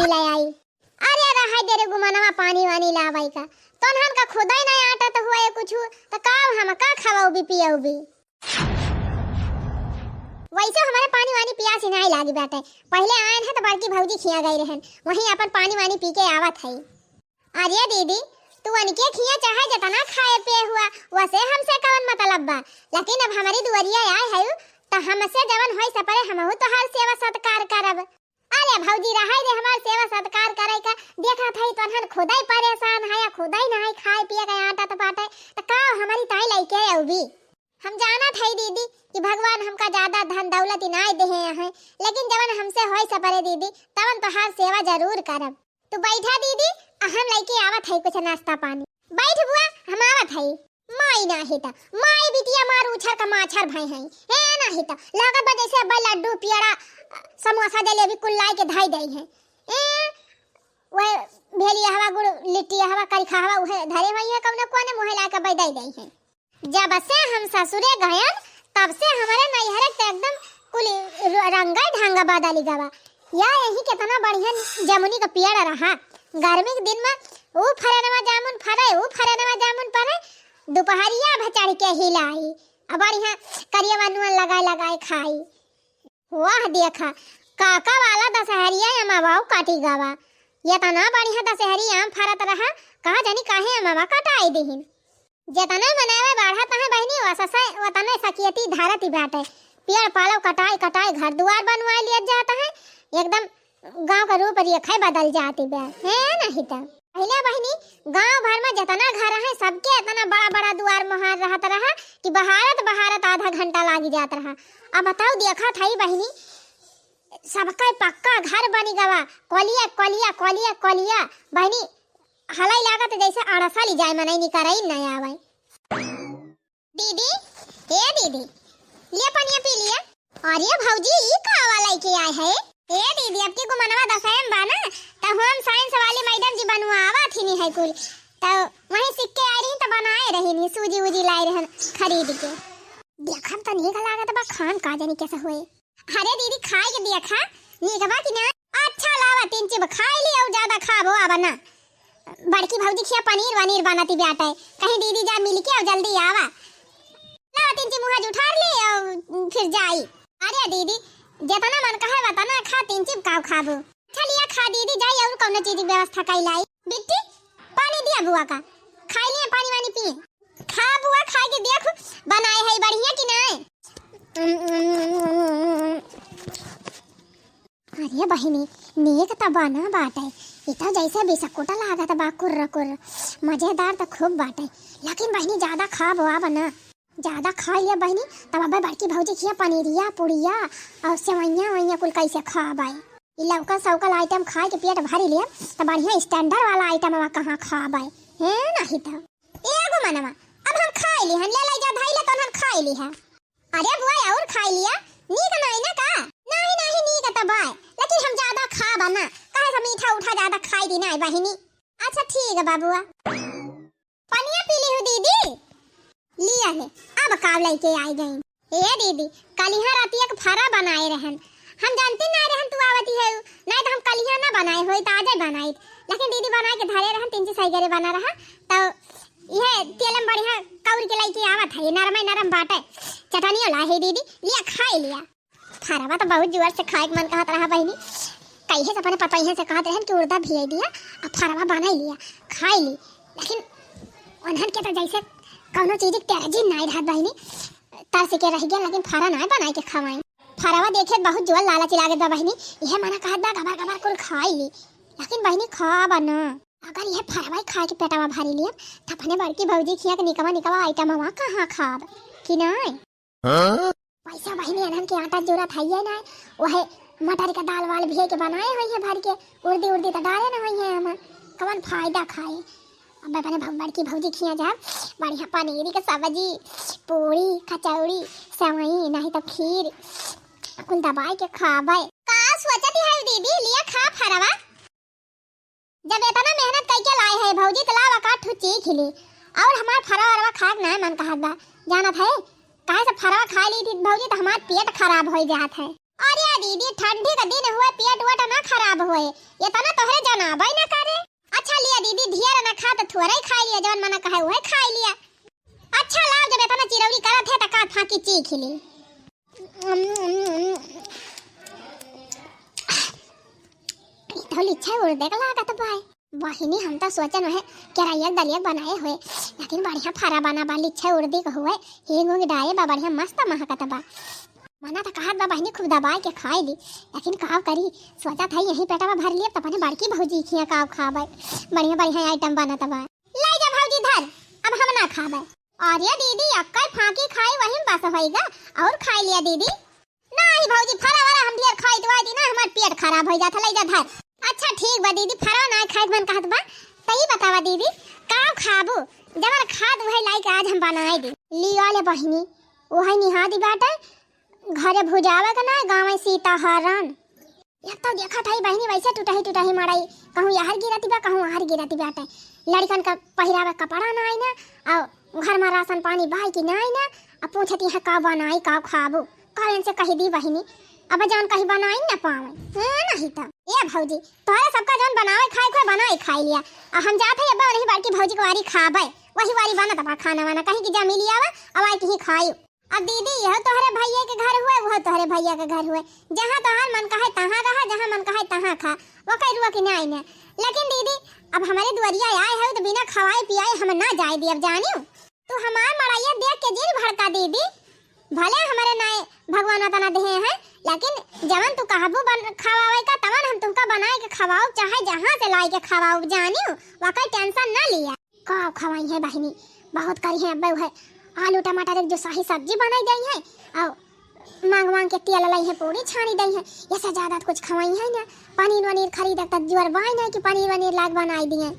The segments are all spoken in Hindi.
पानी ले आई। अरे रहा दे रे गुमानवा पानी वानी लावाई का तोहन का खुदा ही नहीं आटा तो हुआ है कुछ तो का हम का खावा भी पिया भी। वैसे हमारे पानी वानी पियास नहीं लागी बाटे। पहले आए हैं तो बड़की भौजी खिया गई रहन वहीं अपन पानी वानी पी के आवत है। अरे दीदी तू अनके खिया चाहे जितना खाए पे हुआ वैसे हमसे कवन मतलब बा, लेकिन अब हमारी दुआरिया आए है तो हमसे जवन होई सपरे हमहु तो हर सेवा सत्कार करब। अरे भौजी रहा दे हमार सेवा सत्कार करे का देखा थई तोहन खुदा ही परेशान है या खुदा ही नहीं खाए पिए के आटा तो पाटे तो का हमारी ताई लइके है भी। हम जाना थे दीदी कि भगवान हमका ज्यादा धन दौलत नहीं दे हैं, लेकिन जवन हमसे होई सपरे दीदी तवन तो हर सेवा जरूर करब। तू बैठा दीदी हम लेके आवत है कुछ नाश्ता पानी। बैठ बुआ हम आवत है। माई नाही ता माई बिटिया मार उछर का माछर भाई है ए नाही ता लागत बा जैसे अब्बा लड्डू पियड़ा समोसा जलेबी कुल लाई के धाई दई है ए वे भेलिया हवा गुड़ लिट्टी हवा करिखा हवा उहे धरे भई है कौन कोने मोहे ला के बैदाई दई है। जब से हम ससुरे गयन तब से हमारे नैहर के एकदम कुल रंगा ढंगा बदली गवा। या यही कितना बढ़िया जमुनी का पेड़ रहा। गर्मी के दिन में वो फरनवा जामुन फरे वो फरनवा जामुन परे दोपहरिया भचड़ के हिलाई अब बढ़िया करिया नून लगाए लगाए खाई। वाह देखा काका वाला दशहरिया अमावाओ काटी गवा। ये तना बढ़िया दशहरी आम फरत रहा कहा जानी काहे अमावा कटाई दिहिन। जतना बनावे बाढ़ा तहे बहनी वससे वतने सकियती धारती बाटे। पेड़ पालो कटाई कटाई घर दुआर बनवाए लिया जाता है एकदम गांव का रूप रेखा बदल जाती बे है नहीं तो पहले बहनी गांव भर में जितना घर है सबके इतना बड़ा बड़ा दुआर मोहर रहता रहा कि बहारत बहारत आधा घंटा लागी जाता रहा। अब बताओ देखा था बहनी सबका पक्का घर बनी गवा कोलिया कोलिया कोलिया कोलिया बहनी हलाई लागत जैसे अड़सा ली जाए मनाई निकराई नहीं आवे। दीदी ए दीदी ले पानी पी लिया। अरे भौजी ई का वाला के आए है ए दीदी अब की गुमनवा दसम बाना त होम साइंस वाली मैडम जी बनवावा थी नहीं है कुल तो वहीं सीख के आई रही तो बनाए रही नहीं सूजी उजी लाई रहन खरीद के। देखम तो नहीं लागत बा खान का जानी कैसा होए। अरे दीदी खाए के देखा नीक बा कि ना अच्छा लावा तीन चिब खाए ली और ज्यादा खाबो आवा ना। बड़की भौजी खिया पनीर वनीर बनाती बेटा है कहीं दीदी जा मिल के और जल्दी आवा ला तीन चिब मुंह उठा ली और फिर जाई। अरे दीदी जितना मन कहे वतना खा तीन चिब काव खाबो। चलिए खा दीदी जाई और कौन चीज की व्यवस्था कई लाई। बिट्टी पानी दिया बुआ का खाई लिए पानी वानी पिए खा बुआ खा के देख बनाए है बढ़िया कि नहीं। अरे बहिनी नेक त बना बाटे इतना जैसे बिस्कुट लागत बा कुर्र कुर्र मजेदार तो खूब बाटे, लेकिन बहनी ज्यादा खा बुआ बना ज्यादा खा लिया बहनी तब अब बड़की भौजी खिया पनीरिया पुड़िया और सेवइया वइया कुल कैसे खाबाई। ई लौका सौकल आइटम खा के पेट भरी लिया तो बढ़िया स्टैंडर्ड वाला आइटम अब कहां खाबाई है नहीं तो एगो मनवा अब हम खाई ली हन ले ले जा धाई ले तो हम खाई ली है। अरे बुआ और खाई लिया नीक नहीं ना का नहीं नहीं नीक त बाय लेकिन हम ज्यादा खा बना काहे से मीठा उठा ज्यादा खाई दी ना बहनी। अच्छा ठीक है बाबूआ पानिया पी ली हो दीदी लिया है अब काव लेके आई गई। ए दीदी कलिहा रातिया के फरा बनाए रहन हम जानते ना रहन तू आवती है नहीं तो हम कलिहा ना बनाए होई तो आजे बनाई लेकिन दीदी बना के धरे रहन तीन सही करे बना रहा तो ये तेलम बढ़िया कौर के लेके आवत है नरम नरम बाटे चटनियो ला है दीदी लिया खाई लिया। फरावा तो बहुत जोर से खाए मन कहत रहा बहनी कहिए अपने पपैया से कहत रहन कि उर्दा भिजाई दिया अब फरावा बना लिया खाई ली लेकिन उन्हन के तो जैसे कौनो चीज तेजी नहीं रहत बहनी तरस के रह गया लेकिन फरा ना बनाए के खवाई। फरावा देखे बहुत जोर लालच लागत बा बहनी यह मना कहत बा गबर गबर कुल खाई ली लेकिन बहनी खा बना अगर यह फरावा खा के पेटवा भारी लिया तो अपने बड़की भौजी खिया के निकवा निकवा आइटम वहां कहां खाब कि नहीं। पैसा बहनी अनहन के आटा जोरा थाइए ना वह मटर का दाल वाल भी के बनाए हुई है भर के उर्दी उर्दी तो डाले ना हुई है हम कवन फायदा खाए। अब अपने बड़की भौजी खिया जा बढ़िया पनीर के सब्जी पूरी कचौड़ी सेवई नहीं तो खीर कुल दबाई के खाबे का सोचती है दीदी लिया खा फरवा जब इतना मेहनत करके लाए है भौजी तलावा का ठुची खिली और हमार फरवा खाक ना मन कहत बा जानत है काहे से फरवा खा ली थी भौजी तो हमार पेट खराब हो जात है। अरे दीदी ठंडी का दिन हुआ पेट वट ना खराब खराब होए ये तना तोहरे जनाबे न करे। अच्छा लिया दीदी ढेर न खा तो थोड़ा ही खा लिया, जवन मना कहे वह खा लिया। अच्छा लाओ जब इतना चिरौरी करत है त का फाकी चीख ली। तो लिच्छा उड़ देखला का तो भाई बहिनी हम तो सोचन है केराइया दलिया बनाए हुए, लेकिन बढ़िया फरा बना बा लिच्छा उड़ दी हुए हिंग उंग डाले बा बढ़िया मस्त महकत बा। मना तो कहत बा बहिनी खूब दबाए के खाए दी, लेकिन काव करी सोचा था यही पेटवा भर लिया तब बड़की भौजी खिया काव खाबे बढ़िया बढ़िया आइटम बनत बा। ले जा भौजी धर अब हम ना खाबे। और ये दीदी अक्का फाकी खाई वही बस होएगा और खा लिया दीदी। नहीं भौजी फरा वाला हम ढेर खाई तो दी ना हमार पेट खराब हो जाता। ले जा धर। अच्छा ठीक बा दीदी फरा ना खाए मन कहत बा तई बतावा दीदी काव खाबू जबर खाद वही लाइक आज हम बनाए दी लिया ले बहिनी वही निहा दी बाटे घरे भुजावे का ना गाँव सीता हरण। एक तो देखा था बहिनी वैसे टूटही माराई कहूँ यार गिरती बा कहूँ आहार गिरती बाटे। लड़कन का पहिरावा कपड़ा ना आई ना और घर में राशन पानी बाई की ना आई ना अब पूछती है का बनाई का खाबू कौन से कही दी बहिनी अब जान कहीं बनाई ना पावे नहीं तो ये भौजी तोहरा सबका जान बनावे खाए खोए बनाई खाई लिया और हम जाते अब नहीं बाकी भौजी को वारी खाबे वही वारी बना तबा खाना वाना कहीं की जा मिली आवा अब आई कहीं खाई। अब दीदी यह तोहरे भैया के घर हुए वह तोहरे भैया के घर हुए जहाँ तोहार मन कहे तहाँ रहा जहाँ मन कहे तहाँ खा वो कह रुआ कि नहीं ना। लेकिन दीदी अब हमारे दुआरिया आए है तो बिना खवाए पियाए हम ना जाए दी। अब जानियो तू हमार मड़ाइया देख के जिल भड़का दीदी भले हमारे नाय भगवान तना दे हैं लेकिन जवन तू कहबू खवावे का तवन हम तुमका बनाए के खवाओ चाहे जहाँ से लाई के खवाओ जानियो वाकई टेंशन ना लिया। का खवाई है बहिनी बहुत करी है अब है आलू टमाटर एक जो शाही सब्जी बनाई गई है और मांग के तेल लाई है पूरी छानी दी है ऐसा ज्यादा कुछ खवाई है ना। पनीर वनीर खरीद तक जुआर बाई ना कि पनीर वनीर लाग बनाई दिए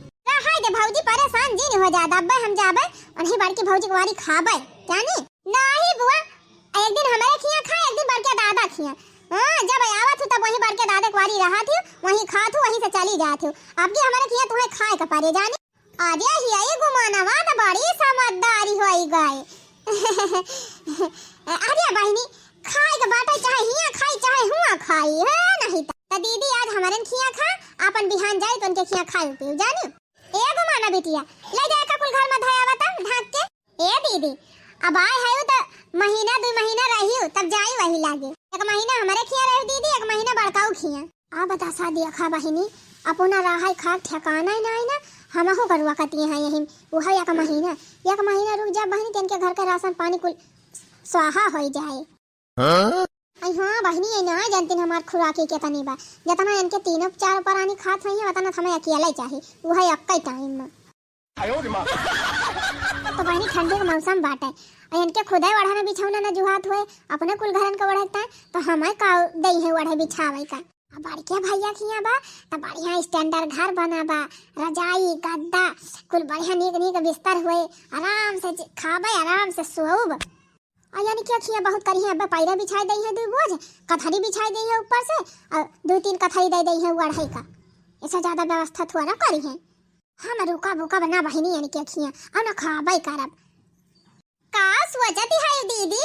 हाय दे भौजी परेशान जी हो जादा अब हम जाबे और ही बार की भौजी को वारी खाबे जानी नहीं बुआ एक दिन हमारे खिया खा एक दिन बार के दादा खिया। हां जब आवत हूं तब वही बार के दादा को वारी रहा थी वही खा थू वही से चली जात हूं अब की हमारे खिया तुम्हें खाए का पारे जानी आजा ही आई गुमाना वा तो बड़ी समझदारी होई गई। अरे बहिनी खाए के बाटे चाहे हिया खाई चाहे हुआ खाई है नहीं तो दीदी आज हमारे खिया खा अपन बिहान जाई तो उनके खिया खाई पी जानी ए गुमाना बिटिया ले जाए का कुल घर में धया बता ढाक के ए दीदी अब आए है तो महीना 2 महीना रही तब जाई वही लागे एक महीना हमारे खिया रही दीदी एक महीना बड़काऊ खिया आ बता शादी खा बहिनी अपना रहा खा ठिकाना ही ना हमहु करवा कती है यही वह एक महीना रुक जा बहनी तेन के घर का राशन पानी कुल स्वाहा हो जाए। हाँ बहनी ये ना जानती हमार खुराकी के तनी बा जतना इनके 3-4 परानी खात है उतना हमें अकेला ही चाहिए वह एक टाइम में। तो बहनी ठंडी का मौसम बाटे और इनके खुदाई वढ़ाना बिछौना ना जुहात हुए अपने कुल घरन का वढ़ता तो हमें का दई है वढ़े बिछावे का बड़के भैया खिया बा त बढ़िया स्टैंडर्ड घर बना बा रजाई गद्दा कुल बढ़िया नीक बिस्तर हुए आराम से खाबे आराम से सोब और यानी क्या खिया बहुत करी है अब पैरा बिछाई दई है 2 बोझ कथरी बिछाई दई है ऊपर से और 2-3 कथरी दे दई है वढ़ई का ऐसा ज्यादा व्यवस्था थोड़ा ना करी है हम रुका भूका बना बहिनी यानी क्या खिया और ना खाबे करब का सोचती है दीदी।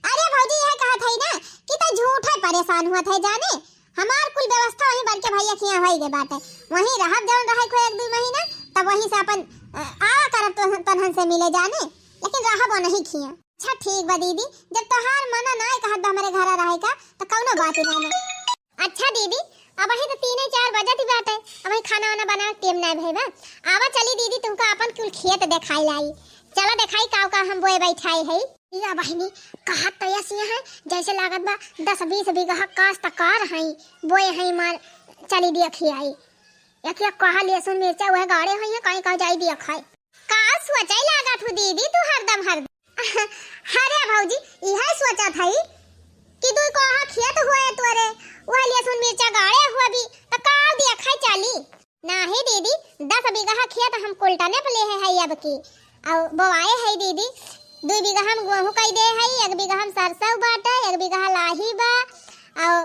अरे भौजी यह कहा था ना कि तो झूठ है परेशान हुआ था जाने हमार कुल व्यवस्था वही बन के भैया खिया होई गे बाटे वही रहब जौन रहे को 1-2 महीना तब वहीं से अपन आवा करब तो तनहन से मिले जाने लेकिन रहब नहीं खिया। अच्छा ठीक बा दीदी जब तोहार मना ना कहत हमारे घर रहे का तो कौनो बात ना। अच्छा दीदी अब ही तो 3-4 बजत ही बाटे अब खाना वाना बना टेम ना भइबा आवा चली दीदी तुमका अपन कुल खेत दिखाई लाई चलो दिखाई का हम बोए बैठाई है या बहिनी कहा तो ऐसी है जैसे लागत बा 10-20 बीघा काश्तकार है बोए है मार चली दिया खियाई एक कहा लहसुन मिर्चा वह गाड़े है कहीं कहीं जाई दिया खाए का सोचाई लागत हो दीदी तू हरदम अरे भौजी यह सोचा था कि तू कहा खेत हुए तोरे वह लहसुन मिर्चा गाड़े हुआ भी तो का दिया खाई चली नहीं दीदी 10 बीघा खेत हम कुलटने पे ले है अब की और बोआए है दीदी 2 बीघा हम गेहूं कई दे है 1 बीघा हम सरसों बाटा 1 बीघा लाही बा और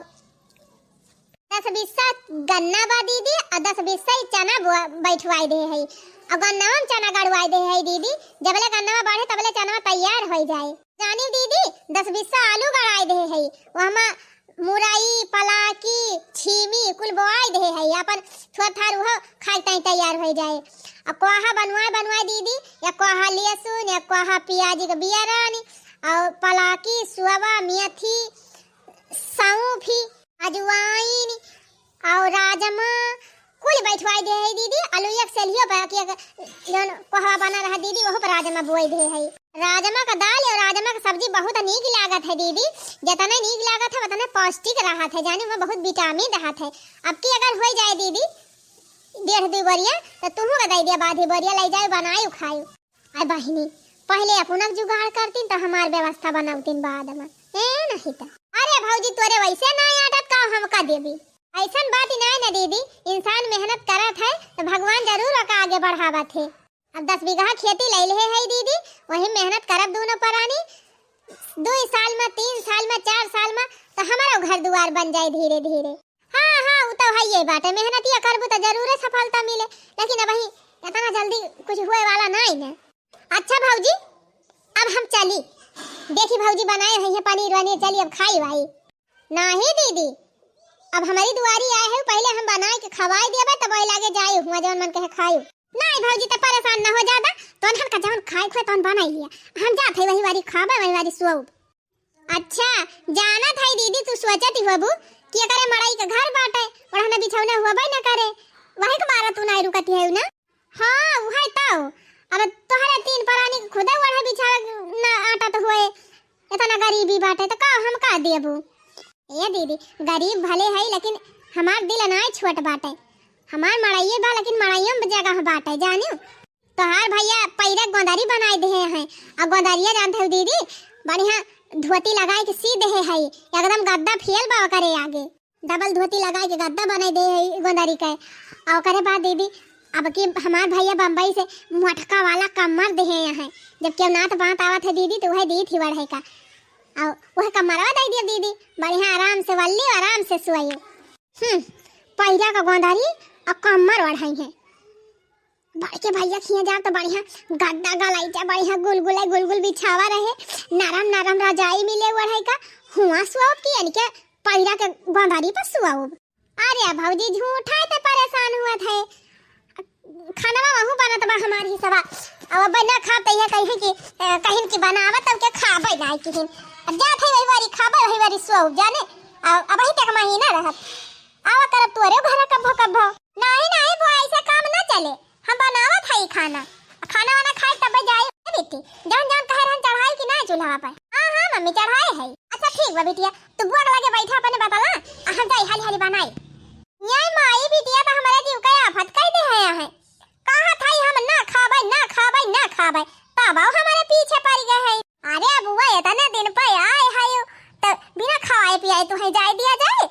10-20 गन्ना बा दीदी और 10-20 चना बैठवाई दे है और गन्ना में चना गड़वाई दे है दीदी जबले गन्ना बढ़े तबले चना तैयार हो जाए जानी दीदी 10-20 आलू गड़ाई दे है वहां मुरई पलाकी छीमी कुल बोआई दे है अपन थोड़ा थार वो खाई ताई तैयार हो जाए। अब कोहा बनवाए दीदी, या कोहा लहसुन या कोहा प्याज के बिया रानी और पलाकी सुवा मेथी सौंफी अजवाइन और राजमा कुल बैठवाई दे है दीदी। आलू एक सेलियो पे कि जौन कोहा बना रहा दीदी वह पर राजमा बोई दे है। राजमा का दाल और राजमा का सब्जी बहुत नीक लागत है दीदी, जितना नीक लागत है उतना पौष्टिक रहत है, जाने में बहुत विटामिन रहत है। अब की अगर हो जाए दीदी 1.5-2 बोरिया तो तुम बता दिया बाधी बोरिया ले जाओ बनाई खाई। आई बहिनी पहले अपना जुगाड़ करती तो हमार व्यवस्था बनावतीन बाद में नहीं तो। अरे भौजी तोरे वैसे ना आदत का हमका देबी, ऐसन बात ही नहीं ना दीदी। इंसान मेहनत करत है तो भगवान जरूर ओका आगे बढ़ावत है। अब 10 बीघा खेती ले ले है दीदी, वही मेहनत करब दोनों परानी 2 साल में 3 साल में 4 साल में तो हमारा घर द्वार बन जाए धीरे धीरे। हाँ हाँ वो तो है ये बात है, मेहनत या करबू तो जरूर सफलता मिले, लेकिन अब वही इतना जल्दी कुछ हुए वाला नहीं ना। अच्छा भौजी अब हम चली, देखी भौजी बनाए हैं पनीर वनीर, चली अब खाई भाई। नहीं दीदी अब हमारी दुआरी आए है, पहले हम बनाए के खवाई देबे तब वही लागे जाए हुआ जौन मन कहे खाई। नहीं भौजी तो परेशान न हो ज्यादा, तो हम का जौन खाए खोए तौन बनाई लिया, हम जात है वही वारी खाबे वही वारी सोऊ। अच्छा जाना था दीदी तू सोचती होबू कि करे मड़ाई के घर बाटे ओढ़ना बिछौना हुआ भाई न करे, वही के मारा तू नहीं रुकती है ना। हां वो है तो अब तोहरे 3 परानी खुदे ओढ़ा बिछा ना आटा तो होए, इतना गरीबी बाटे तो का हम का देबू। ए दीदी गरीब भले है लेकिन हमार दिल नहीं छोट बाटे, हमार मड़ाइए बा लेकिन मड़ाइयों में जगह बाटे जानियो। तोहार भैया पैरा गोंदारी बनाए दे हैं, और गोंदारिया जानते हो दीदी बढ़िया धोती लगाए के सी दे है, एकदम गद्दा फेल बा करे आगे डबल धोती लगाए के गद्दा बनाए दे है गोंदारी के। और करे बाद दीदी अब कि हमार भैया बम्बई से मटका वाला कमर दे हैं, जब क्यों नात बात आवत है दीदी तो वह दी थी बढ़े का, और वह कमरवा दे दिया दीदी बढ़िया आराम से वल्ली आराम से सोइयो। पैरा का गोंदारी और कमर ओढ़ाई है, बड़के भैया खिया जा तो बढ़िया गद्दा गलाई जा बढ़िया गुलगुल बिछावा रहे, नरम नरम रजाई मिले ओढ़ाई का हुआ सुआब की यानी के पैरा के गोंदारी पर सुआब। अरे भौजी झूठा तो परेशान हुआ था, खाना वहु बनत बा हमारी सवा अब बना खाते है कहीं की बनावत तब के खाबे जाए किहिन जा थे वही वारी खाबे वही वारी सोऊ जाने। अब ही तक महीना रहत आवा करब तोरे घर कब नहीं वो ऐसा काम ना चले, हम बनावत है खाना वाना खाए तब जाए बेटी जान कह रहन चढ़ाई कि नहीं चूल्हा पर। हां मम्मी चढ़ाए है। अच्छा ठीक बा बिटिया तू बुआ लगे बैठा अपने बताला हम जाई हाली हाली बनाई। यही माई बिटिया तो हमारे जीव का आफत कह दे है कहा था हम ना खाबे तब हमारे पीछे पड़ गए है। अरे बुआ इतने दिन पे आए है तो बिना खवाए पियाए तुम्हें जाए दिया जाए।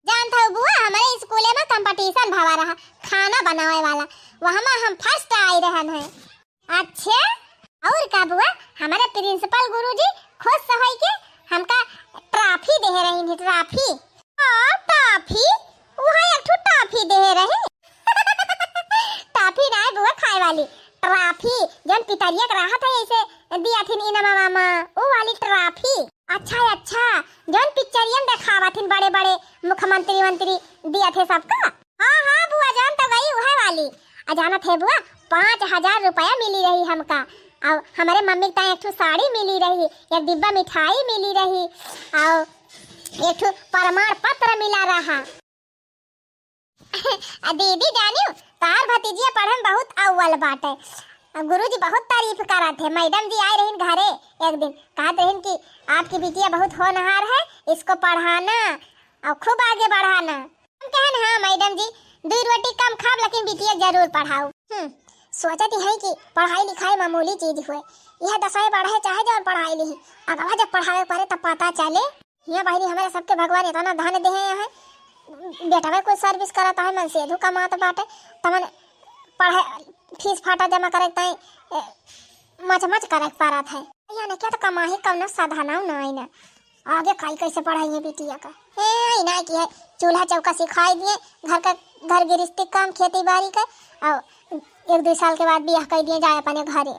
जानते हो बुआ हमारे स्कूल में कंपटीशन भवा रहा खाना बनावे वाला, वहां में हम फर्स्ट आए रहन है। अच्छा और का बुआ हमारे प्रिंसिपल गुरुजी खुश होई के हमका ट्रॉफी दे रही है। ट्रॉफी टॉफी वहां एक ठो टॉफी दे रहे टॉफी ना बुआ खाए वाली ट्रॉफी जन पितरिया के राहत है ऐसे दिया थी इनमा मामा वो वाली ट्रॉफी। अच्छा जन पिक्चरियन दिखावा थी बड़े बड़े मुख्यमंत्री मंत्री दिया थे सबका। हाँ बुआ जान तो गई वह वाली अजाना थे बुआ 5000 रुपया मिली रही हमका, और हमारे मम्मी का एक ठो साड़ी मिली रही, एक डिब्बा मिठाई मिली रही, और एक ठो प्रमाण पत्र मिला रहा। दीदी जानियो तार भतीजिया पढ़न बहुत अव्वल बाटे, गुरुजी बहुत तारीफ करत थे। मैडम जी आए रहीन घरे एक दिन कहते रहीन कि आपकी बिटिया बहुत होनहार है, इसको पढ़ाना और खूब आगे बढ़ाना। हम कहन हाँ मैडम जी 2 रोटी कम खाब लेकिन बिटिया जरूर पढ़ाओ। सोचती है कि पढ़ाई लिखाई मामूली चीज हुए, यह 10वीं पढ़े चाहे जो पढ़ाई ली अगवा जब पढ़ावे पड़े तब पता चले। यहाँ बहनी हमारे सबके भगवान इतना धन दे है, बेटा में कोई सर्विस करता है मन से धू कमात बाटे तमन पढ़े फीस फाटा जमा करे ताई मच करे पारत है। यानी क्या तो कमाही कौन साधना नहीं ना आगे काई कैसे पढ़ाई है बिटिया का ए ना कि है चूल्हा चौका सिखाई दिए घर गृहस्थी काम खेती बाड़ी का, और 1-2 साल के बाद बियाह कर दिए जाए अपने घरे।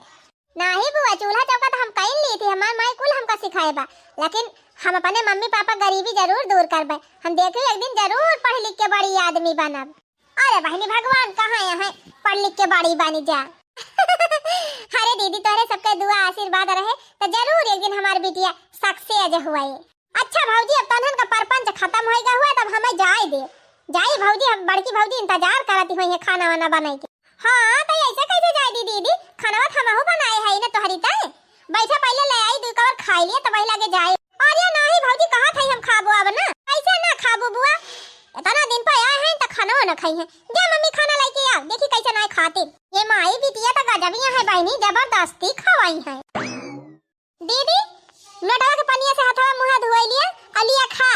नहीं बुआ, चूल्हा चौका तो हम कहीं ली थी, हमार माई कुल हमका सिखाए बा, लेकिन हम अपने मम्मी पापा गरीबी जरूर दूर करबे। हम देखे एक दिन जरूर पढ़ लिख के बड़ी आदमी बनब। अरे बहनी भगवान कहाँ है पढ़ लिख के बड़ी बनी जा। अरे दीदी तोहरे सबके दुआ आशीर्वाद रहे तो जरूर एक दिन हमार बिटिया सक्सेस हुआ। अच्छा भौजी, अब तनहन का परपंच खत्म होएगा हुआ, तब हमें जाए दे। जाई भौजी, हम बड़की भौजी इंतजार करती हुई है खाना वाना बनाई के। हाँ तो ऐसे कैसे जाए दीदी, खाना हमहू बनाए है ना तोहरी ताए। बैठा पहले ले आई दू कवर खाई लिए तब लगे जाए। अरे नहीं भौजी, कहा था हम खाबो अब ना, ऐसे ना खाबो बुआ, इतना दिन पे आए हैं तो खाना ना खाई है। जा मम्मी खाना लेके आ, देखी कैसे ना खाते। ये माई बिटिया तो गजबिया है बहनी, जबरदस्ती खवाई है। दीदी लटवा के पनिया से हाथवा मुंह धोई लिया, अलिया खा।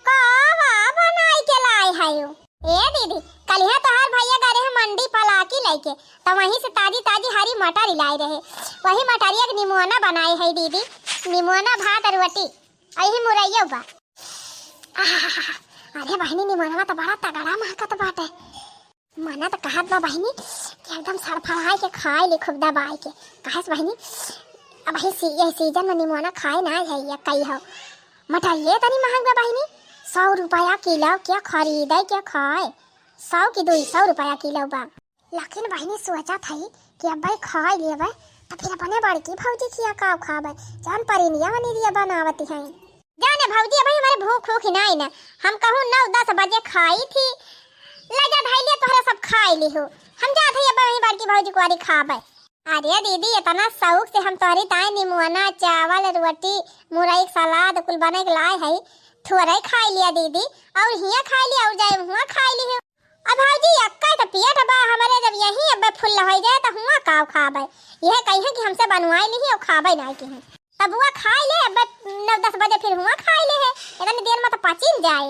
कावा बनाई के लाए है यो। ए दीदी कलिया तोहार भैया गए रहे मंडी पलाकी लेके, तो वहीं से ताजी ताजी हरी मटर लाए रहे। वही मटरिया के निमोना बनाए है दीदी, निमोना भात और रोटी, यही मुरैया बा। अरे बहनी निमोना तो बड़ा तगड़ा महकत बाटे। मना तो कहत बा बहनी कि एकदम सड़फड़ाई के खाए ली खूब दबाई के। कहस बहनी अब ये सीजन में निमोना खाए ना है या कई हो। मटर ये तनी महंग बा बहनी, 100 रुपया किलो, क्या खरीदे क्या खाए। 100 की 200 रुपया किलो बा। लेकिन बहनी सोचा थी कि अब भाई खाए लिए भाई तो फिर अपने बड़की भौजी खिया का खावे, जान परिनिया वनिरिया बनावती हैं। जाने भौजी भाई हमारे भूख भूख नहीं ना, हम कहूँ 9-10 बजे खाई थी, लगा धैलिया तोहरा सब खाई ली हो। हम जाते हैं बहनी बड़की भौजी को आरी खावे। अरे दीदी इतना शौक से हम तोहरी ताए निमोना चावल रोटी मुरई सलाद कुल बने के लाए है, थोड़ा खाई लिया दीदी, और हिया खाई लिया और जाए हुआ खाई ली हो। अब भौजी अक्का तो पिया बा हमारे, जब यही अब फुल हो जाए तो हुआ काव खावे। यह कही कि हमसे बनवाई ली और खावे नहीं की तब हुआ खाई ले। अब 9-10 बजे फिर हुआ खाई ले है, इतनी देर में तो पचिन जाए।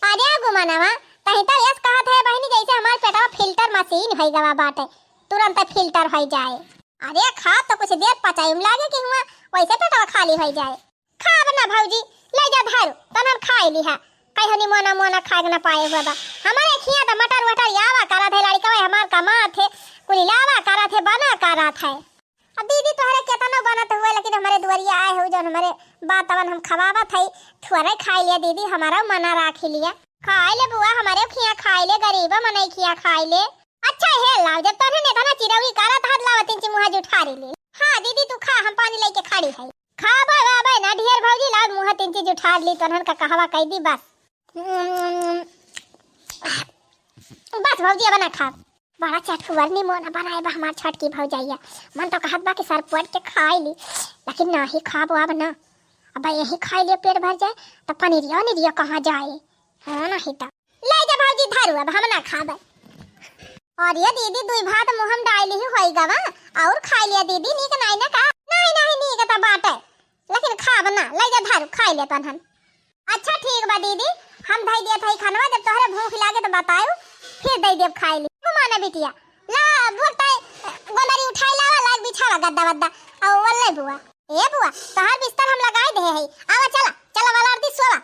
अरे गुमानवा तही तो यस कहा था बहनी, जैसे हमारे पेटवा फिल्टर मशीन है गवा बाटे, तुरंत फिल्टर हो जाए। अरे खा तो कुछ देर पचाइम लागे कि हुआ वैसे पेटवा खाली हो जाए। खा बना भौजी, ले जा धारू तनन खाई ली है, कहीं हनी मोना मोना खा के ना पाए बाबा। हमारे खिया तो मटर वटर यावा करा थे, लड़का हमार कमा थे कुल लावा करा थे, बना करा थे। अब दीदी तोहरे केतना बनत हुए, लेकिन हमारे दुआरिया आए हो जो हमारे बातवन हम खवावा थे, थोड़े खाई लिया दीदी, हमारा मना राख लिया। खाई ले बुआ, हमारे खिया खाई ले, गरीबा मने खिया खाई ले। अच्छा है लाओ, जब तोहरे ने तना चिरौरी करा था लावतिन ची मुहा जुठारी ले। हां दीदी तू खा, हम पानी लेके खड़ी है। खा बाबा ना ढेर भौजी, लाओ मुहा तीन चीज जुठार ली, तोहन का कहवा कह दी बस। बस भौजी बना खा, बड़ा चटकुर निमोना बनाए बा हमार छठ की भौजाइया। मन तो कहत बा कि सर पट के खाई ली, लेकिन नहीं खाबो अब ना। अब यही खाई ले पेट भर जाए तो पनीरिया निरिया कहाँ जाए। हाँ नहीं तो ले जा भौजी धारू, अब हम ना खाबे। और ये दीदी दुई भात मुहम डाली ही होई गवा और खा लिया दीदी, नीक नहीं ना का। नहीं नीक तो बात है, लेकिन खाब ना, ले जा धारू खाई ले तनहन। अच्छा ठीक बा दीदी, हम धई दिया था खानवा, जब तोहरे भूख लागे तो बताओ फिर दई देब खाई ली। माना बिटिया ला बोलता गोदरी उठाई लावा, लाग बिछावा गद्दा वद्दा और वल्ले बुआ। ए बुआ तोहर बिस्तर हम लगाई दे है, आवा चला वाला आरती सोवा।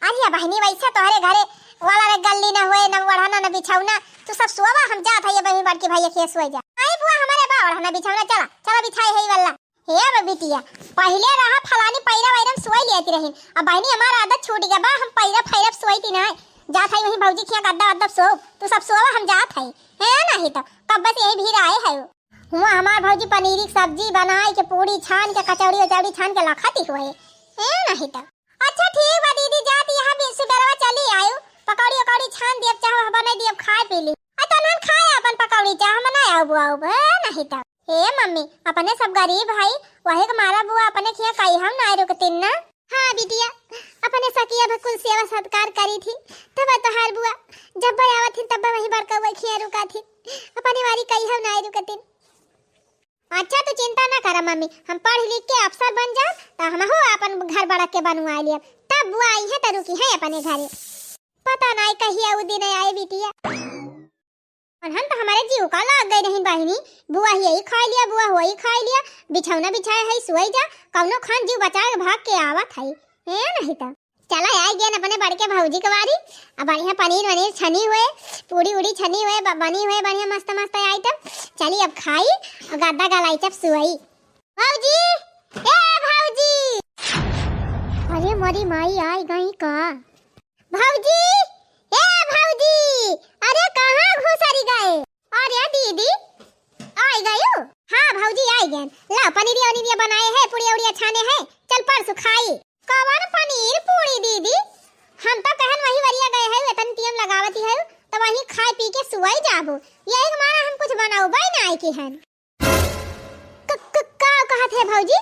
अरे बहनी वैसे तोहरे घरे वाला रे गल्ली ना होए, ना ओढ़ाना ना बिछावना, तू सब सोवा, हम जात है बहनी बड़की भैया के सोई जा। आई बुआ हमारे बा ओढ़ाना बिछावना, चला बिछाई है वाला। हे बिटिया पहले रहा फलानी पैरा वैरम सोई लेती रही, अब बहनी हमारा आदत छूट गया बा, हम पैरा फैरब सोईती ना, जात है वही भौजी खिया गद्दा वद्दा सो, तू सब सोवा, हम जात है नहीं तो कब बस यही भीड़ आए है। हुआ हमार भौजी पनीर की सब्जी बनाई के, पूरी छान के, कचौड़ी वचौड़ी छान के लखती हुए नहीं तो। अच्छा ठीक बा दीदी, जाती यहाँ बिरसु डरवा चली आयु, पकौड़ी वकौड़ी छान दियब, चाह बना दियब, खाए पी ली। तो नन खाए अपन पकौड़ी चाह बनाया बुआ नहीं तो। हे मम्मी अपने सब गरीब भाई, वही के मारा बुआ अपने खिया कई हम ना रुकतिन ना। हाँ बिटिया अपने सकिया भकुल सेवा सत्कार करी थी, तब तो हार बुआ जब भाई आवत थी तब वही बड़का वही खिया रुका थी, अपनी वारी कई हम ना रुकतिन। अच्छा तो चिंता ना करा मम्मी, हम पढ़ लिख के अफसर बन जा तो हम हो अपन घर बड़ा के बनवा लिया, तब बुआ आई है तो रुकी है अपने घरे। पता नहीं कहिया उ दिन आए बिटिया, हम तो हमारे जीव का लाग गई नहीं बहनी, बुआ यही खा लिया, बुआ वही खा लिया, बिछौना बिछाया है सोई जा, कौनो खान जीव बचा के भाग के आवत है नहीं तो। चला आई गया अपने बड़के भौजी के बारी। अब बढ़िया पनीर वनीर छनी हुए, पूरी उड़ी छनी हुए, बनी हुए बढ़िया मस्त मस्त आइटम। चली अब खाई और गद्दा गलाई चप सुई। भौजी, ए भौजी, अरे मोरी माई आई गई का। भौजी, ए भौजी, अरे कहाँ घुसरी गए? अरे दीदी आई गई हो? हाँ भौजी आई गए। ला पनीर वनीर बनाए हैं, पूरी उड़ी छाने हैं, चल परसों खाई। कवन पनीर पूरी दीदी? हम तो कहन वही वरिया गए हैं, वेतन टीएम लगावती है तो वही खाए पी के सुई जाबो। यही मारा हम कुछ बनाओ बाई ना आई की हन। का कहत है भौजी?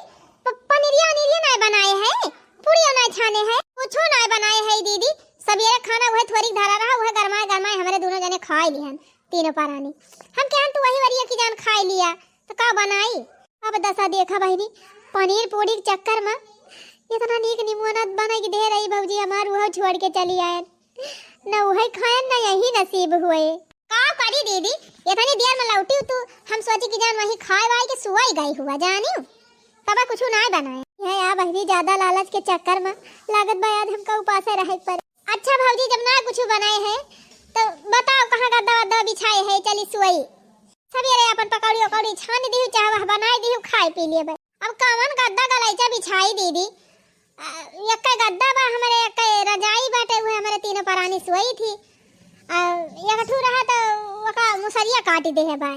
पनीरिया वनीरिया नहीं बनाए हैं, पूरी नहीं छाने हैं, कुछो नहीं बनाए हैं दीदी। सवेरे खाना वह थोड़ी धारा रहा, वह गरमाए गरमाए हमारे दोनों जने खाए लिहन तीनों परानी। हम कहन तू वही वरिया की जान खाए लिया तो का बनाई? अब दसा देखा बहनी, पनीर पूरी के चक्कर में इतना नीक निमोना बना के दे रही भौजी, हमार वह छोड़ के चली आए न, वह खाए न यही नसीब हुए। का करी दीदी, इतनी देर में लौटी तू, हम सोची कि जान वही खाए वाई के सुई गई हुआ जानी तब कुछ नहीं बनाए। यह आ बहनी ज्यादा लालच के चक्कर में लागत बयाद हमका उपास रहे पर। अच्छा भौजी, जब ना कुछ बनाए हैं तो बताओ कहाँ गद्दा वद्दा बिछाए है, चली सुई। सवेरे अपन पकौड़ी उकौड़ी छान दी, चाहे बनाए दी, खाए पी लिए। अब कवन गद्दा गलाइचा बिछाई दीदी? एक गद्दा बा हमारे, एक रजाई बाटे हुए हमारे तीनों परानी सोई थी। एक ठू रहा तो वका मुसरिया काटी दे है बा।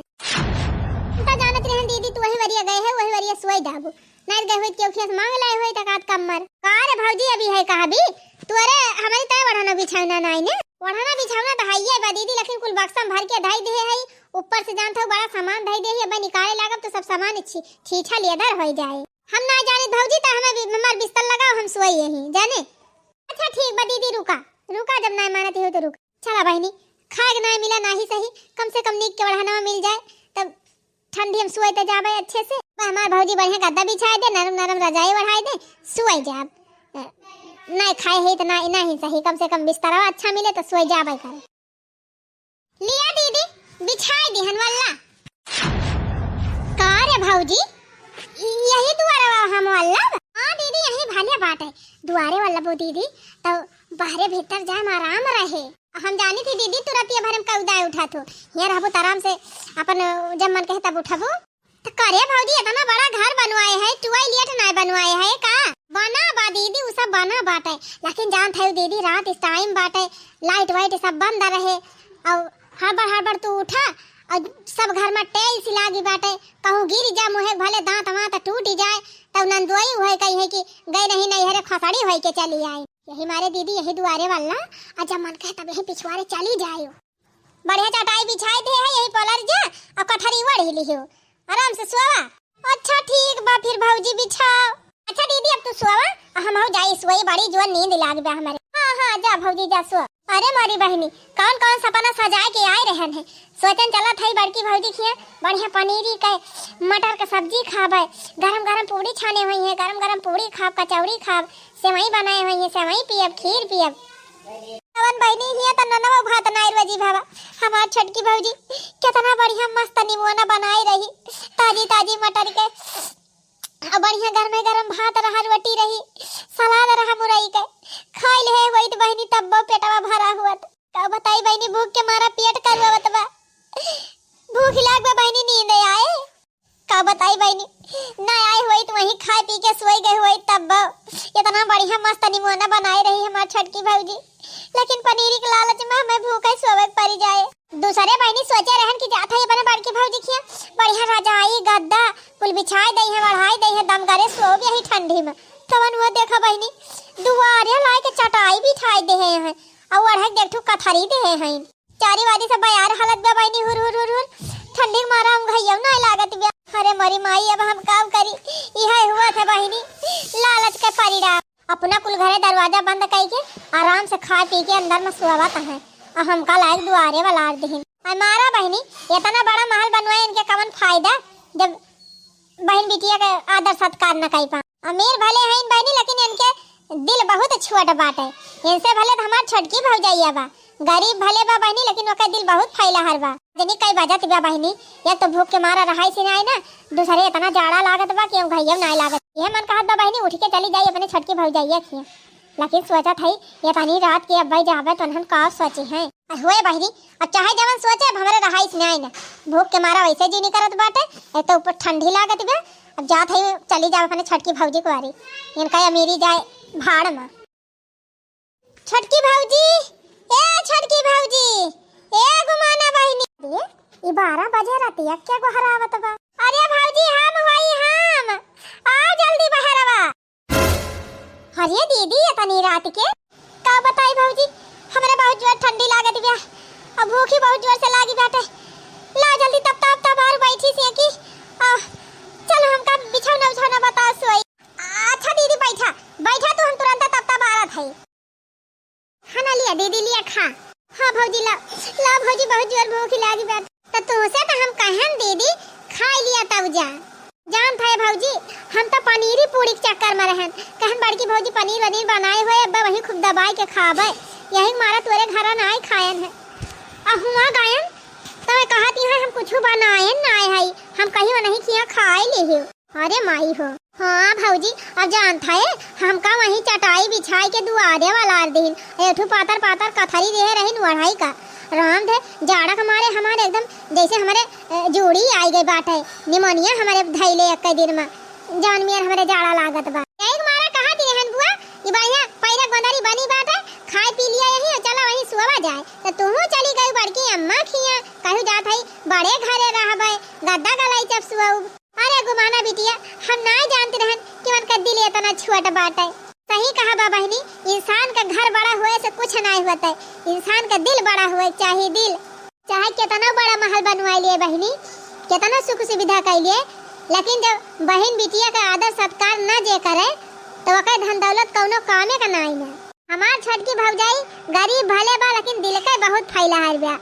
तो जानत रहे दीदी तू वही वरिया गए है, वही वरिया सोई जाबू। नहीं गए हुए क्यों खेस मांग लाए हुए तकात कमर। का रे भौजी अभी है कहा भी? तू अरे हमारी तय बढ़ाना बिछाना नहीं ने, बढ़ाना बिछाना तो हाई है बा दीदी, लेकिन कुल बक्सा भर के ढाई दे है, ऊपर से जानता हूँ बड़ा सामान ढाई दे है, अब निकाले लागब तो सब सामान छीछा लेदर हो जाए। हम ना जाने भौजी तो हमें हमार बिस्तर लगाओ, हम सोई यहीं जाने। अच्छा ठीक बा दीदी, रुका रुका, जब ना मानती हो तो रुक। चला बहनी, खाए ना मिला ना ही सही, कम से कम नीक के बढ़ाना मिल जाए तब ठंडी हम सोए तो जाबे अच्छे से। हमार भौजी बढ़िया गद्दा बिछाए दे, नरम नरम रजाई बढ़ाए दे, सोई जाब। नहीं खाए है तो ना ही सही, कम से कम बिस्तर अच्छा मिले तो सोई जाबे करे। लिया दीदी बिछाए दी हनवाला। का रे भौजी, यही दुआरे हम वाला? हाँ दीदी यही भाले बात है, दुआरे वाला वो दीदी तो बाहरे भीतर जाए आराम रहे। हम जानी थी दीदी तुरंत ये भरम का उदाय उठा तो ये रहबो आराम से अपन जब मन कहे तब उठाबो। तो करे भौजी इतना बड़ा घर बनवाए है, टॉयलेट नहीं बनवाए है का? बना बा दीदी, वो सब बना बात है, लेकिन जान थे दीदी रात इस टाइम बात है, लाइट वाइट सब बंद रहे और हड़बड़ तू उठा और सब घर में टेल्स लागी बाटे, कहूँ गिर जा मुहे भले दांत वांत टूट जाए तब नंदोई हुए कही है कि गए नहीं हरे खसड़ी होई के चली आई। यही मारे दीदी यही दुआरे वाला और जब मन कहे तब यही पिछवाड़े चली जाए। बढ़िया चटाई बिछाई दे है, यही पलर जा और कठरी वढ़ी लियो, आराम से सोवा। अच्छा ठीक बा फिर भौजी बिछाओ। अच्छा दीदी अब तू सोवा, हम हो जाई सोई, बड़ी जो नींद लाग बे हमारे। हाँ हाँ जा भौजी जा सो। अरे मारी बहनी कौन कौन सपना सजाए के आए रहन है, सोचन चला थई बड़की भौजी खिया बढ़िया पनीरी के मटर के सब्जी खाबे, गरम गरम पूरी छाने हुई है, गरम गरम पूरी खाब, कचौड़ी खाब, सेवई बनाए हुई है, सेवई पियब, खीर पियब। कवन बहनी हिया त ननवा भात नाई बजी भावा, हमार छोटकी भौजी कितना बढ़िया मस्त निमोना बनाई रही, ताजी ताजी मटर के बढ़िया गरम भात रहा, रोटी रही, सलाद रहा मुरई के, खाई ले वही तो बहनी तब पेटवा भरा हुआ। का बताई बहनी भूख के मारा पेट करवत बा, भूख लाग बा बहनी नींद आए। का बताई बहनी ना आए हुई तो वही खाए पी के सोई गए हुई तब इतना बढ़िया मस्त निमोना बनाई रही हमार छोटकी भौजी, लेकिन पनीरी के लालच में हमें भूखे सोवे पड़ जाए। दूसरे बहनी सोचे रहन कि जात है अपने बड़की भौजी खिया बढ़िया रजाई गद्दा कुल बिछाई दई है, बढ़ाई दई है, दम करे सो भी यही ठंडी में। कवन वो देखा बहनी दुआरे लाए के चटाई बिछाई दे हैं और वढ़ देखठू कथरी दे हैं, चारी वादी सब यार हालत बे बहनी हुर हुर हुर हुर ठंडी मारा हम घइयो ना लागत बे। अरे मरी माई अब हम काम करी, यह हुआ था बहनी लालच के परिणाम। अपना कुल घरे दरवाजा बंद करके आराम से खा पी के अंदर में सोवत है और हमका लायक दुआरे वाला दे। हमारा बहनी इतना बड़ा महल बनवाए, इनके कवन फायदा जब बहन बिटिया का आदर सत्कार न कर पा। अमीर भले हैं बहनी लेकिन इनके दिल बहुत छोट बाटे, इनसे भले तो हमार छोटकी भौजाइया बा, गरीब भले बा बहनी लेकिन ओका दिल बहुत फैला हर बा। जनी कई बजत बा बहनी, एक तो भूख के मारा रहाई से नहीं ना, दूसरे इतना जाड़ा लागत बा कि घइयो नहीं लागत। ये मन कहत बा बहनी उठ के चली जाई अपने छोटकी भौजाइया खिया, लेकिन सोचा था ये तनी रात के अब्बाई जावे तो हम का सोची हैं होए बहरी। अब चाहे जवन सोचे अब हमारे रहाइस में आई ना, भूख के मारा वैसे जी नहीं करत बाटे, एक तो ऊपर ठंडी लागत बे। अब जात है चली जावे अपने छटकी भौजी को आरी, इनका अमीरी जाए भाड़ में। छटकी भौजी, ए छटकी भौजी, ए गुमाना बहिनी, ये 12 बजे रातिया क्या को हरावत बा। अरे भौजी हम होई हम, आ जल्दी बाहर आवा। अरे दीदी ये तनी रात के का बताई भौजी, हमरा बहुत जोर ठंडी लागत बा, अब भूखी बहुत जोर से लागी बाटे। ला जल्दी तब बाहर बैठी सी की चलो हमका बिछौना बता सोई। अच्छा दीदी बैठा बैठा तू, हम तुरंत तब आ रहा है। खाना लिया दीदी लिया खा। हाँ भौजी ला भौजी बहुत जोर भूख लागी बात। तो तुमसे तो हम कहन दीदी खा लिया तब जा। जान था भौजी हम तो पनीर पूरी के चक्कर में रहन, कहन बड़की भौजी पनीर वनीर बनाए हुए अब्बा वही खूब दबाई के खाबे, यही मारा तोरे घर ना आए खायन है। अब हुआ गायन तो मैं कहती है हम कुछ बनाए ना है, हम कहीं नहीं किया खाए ले हो। अरे माई हो हाँ भौजी अब जानता है हम का वहीं चटाई बिछाई के दुआरे वाला दिन एठू पातर कथरी रहे रही वढ़ाई का राम थे जाड़ा हमारे एकदम जैसे हमारे जोड़ी आई गई बात है, निमोनिया हमारे धैले एक दिन में जान मियार हमारे जाड़ा लागत बा। एक मारा कहा थी रहन बुआ ये बढ़िया पैरा गोंदरी बनी बात है, खाए पी लिया यही और चलो वहीं सोवा जाए। तो तू चली गई बड़की अम्मा खिया कहू जात है बड़े घरे रहबे गद्दा गलाई चप सुआऊ। अरे गुमाना बिटिया हम ना जानते रहन कि मन का दिल इतना छोट बात है। सही कहा बा बहनी, इंसान का घर बड़ा हुए से कुछ नहीं होता है, इंसान का दिल बड़ा हुए चाहिए। दिल चाहे कितना बड़ा महल बनवा लिए बहनी, कितना सुख सुविधा कर लिए, लेकिन जब बहन बिटिया का आदर सत्कार न जे करे तो वकर धन दौलत कौनो कामे का नहीं है। हमार छटकी भौजाई गरीब भले बा लेकिन दिल का बहुत फैला है बा,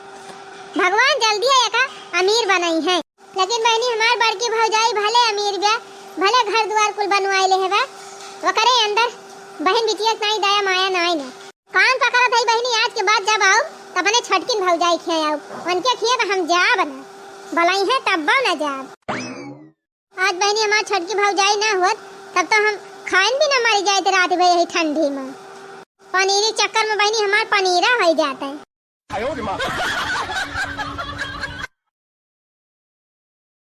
भगवान जल्दी है का अमीर बनाई है। लेकिन बहनी हमार बड़की भौजाई भले अमीर बा, भले घर द्वार कुल बनवाए ले है बा, वो करे अंदर बहन बिटिया नहीं दया माया नहीं ने कान पकड़ा थई बहनी। आज के बाद जब आओ तब ने छटकिन भौजाई खियाओ, उनके खिया तो हम जाब ना बलाई है तब ना जाब। आज बहनी हमार छटकी भौजाई ना होत तब तो हम खान भी ना मरी जाए रात भर यही ठंडी में। पनीरी चक्कर में बहनी हमार पनीरा हो जाता है।